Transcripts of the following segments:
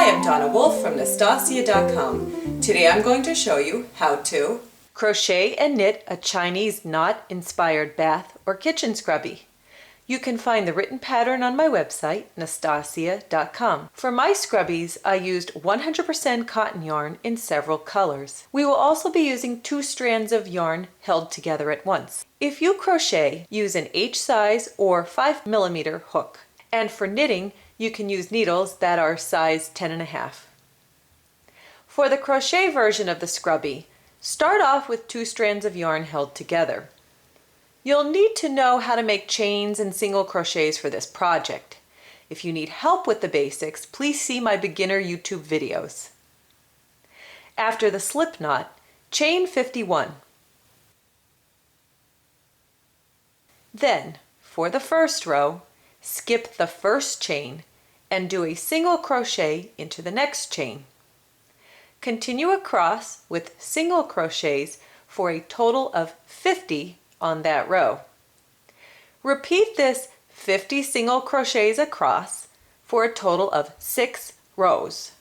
Hi, I'm Donna Wolfe from Naztazia.com. Today I'm going to show you how to crochet and knit a Chinese knot-inspired bath or kitchen scrubby. You can find the written pattern on my website, Naztazia.com. For my scrubbies, I used 100% cotton yarn in several colors. We will also be using 2 strands of yarn held together at once. If you crochet, use an H size or 5mm hook. And for knitting, you can use needles that are size 10.5. For the crochet version of the scrubby, start off with 2 strands of yarn held together. You'll need to know how to make chains and single crochets for this project. If you need help with the basics, please see my beginner YouTube videos. After the slip knot, chain 51. Then, for the first row, skip the first chain and do a single crochet into the next chain. Continue across with single crochets for a total of 50 on that row. Repeat this 50 single crochets across for a total of 6 rows.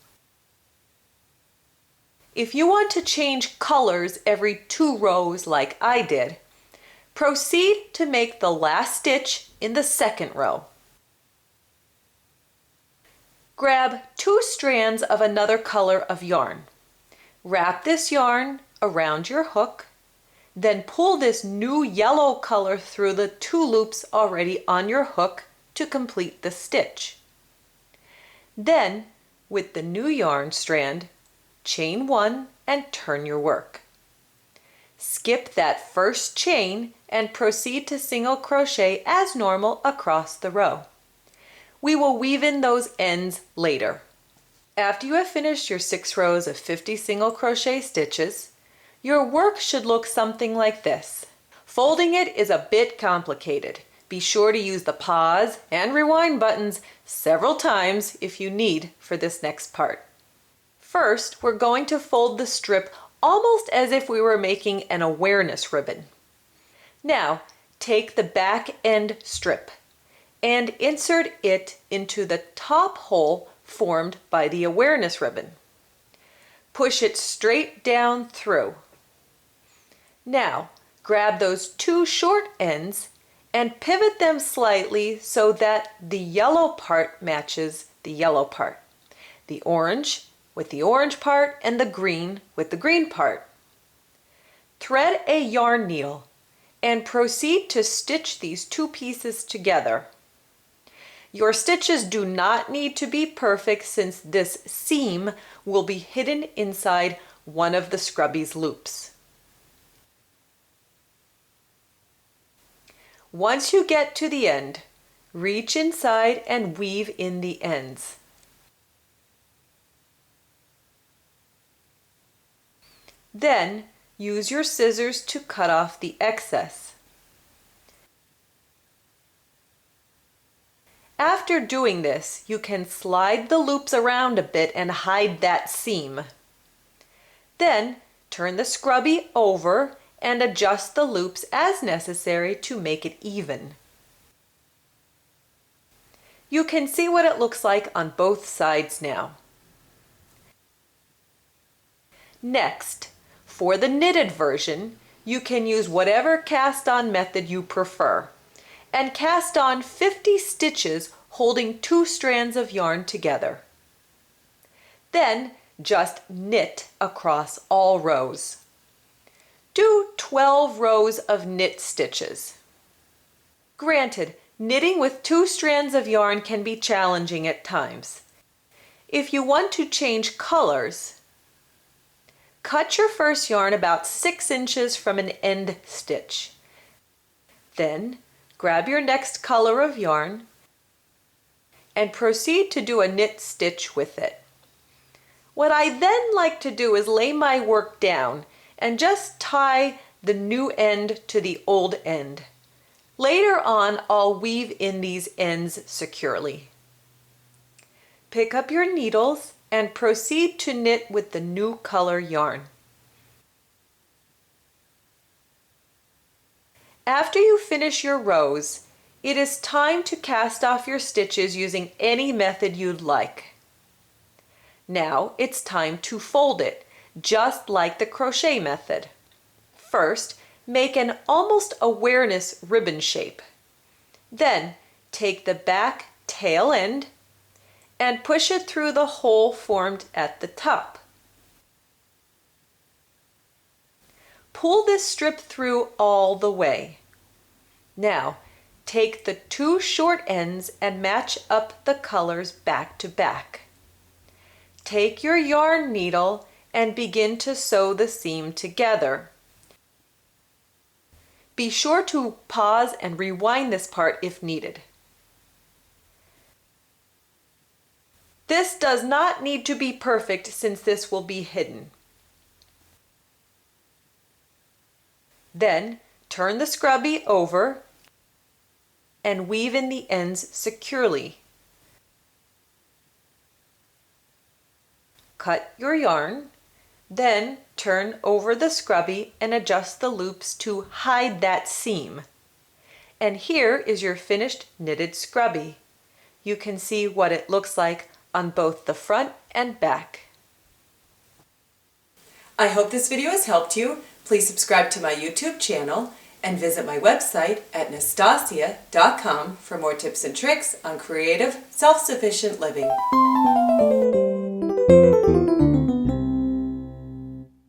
If you want to change colors every 2 rows like I did, proceed to make the last stitch in the second row. Grab 2 strands of another color of yarn. Wrap this yarn around your hook, then pull this new yellow color through the 2 loops already on your hook to complete the stitch. Then, with the new yarn strand, chain 1 and turn your work. Skip that first chain and proceed to single crochet as normal across the row. We will weave in those ends later. After you have finished your 6 rows of 50 single crochet stitches, your work should look something like this. Folding it is a bit complicated. Be sure to use the pause and rewind buttons several times if you need for this next part. First, we're going to fold the strip almost as if we were making an awareness ribbon. Now, take the back end strip and insert it into the top hole formed by the awareness ribbon. Push it straight down through. Now, grab those 2 short ends and pivot them slightly so that the yellow part matches the yellow part, the orange with the orange part, and the green with the green part. Thread a yarn needle and proceed to stitch these 2 pieces together. Your stitches do not need to be perfect since this seam will be hidden inside one of the scrubby's loops. Once you get to the end, reach inside and weave in the ends. Then use your scissors to cut off the excess. After doing this, you can slide the loops around a bit and hide that seam. Then turn the scrubby over and adjust the loops as necessary to make it even. You can see what it looks like on both sides now. Next, for the knitted version, you can use whatever cast-on method you prefer and cast on 50 stitches holding 2 strands of yarn together. Then just knit across all rows. Do 12 rows of knit stitches. Granted, knitting with 2 strands of yarn can be challenging at times. If you want to change colors, cut your first yarn about 6 inches from an end stitch. Then, grab your next color of yarn and proceed to do a knit stitch with it. What I then like to do is lay my work down and just tie the new end to the old end. Later on, I'll weave in these ends securely. Pick up your needles and proceed to knit with the new color yarn. After you finish your rows, it is time to cast off your stitches using any method you'd like. Now it's time to fold it, just like the crochet method. First, make an almost awareness ribbon shape. Then, take the back tail end and push it through the hole formed at the top. Pull this strip through all the way. Now, take the two short ends and match up the colors back to back. Take your yarn needle and begin to sew the seam together. Be sure to pause and rewind this part if needed. This does not need to be perfect since this will be hidden. Then turn the scrubby over and weave in the ends securely. Cut your yarn, then turn over the scrubby and adjust the loops to hide that seam. And here is your finished knitted scrubby. You can see what it looks like on both the front and back. I hope this video has helped you. Please subscribe to my YouTube channel and visit my website at Naztazia.com for more tips and tricks on creative, self-sufficient living.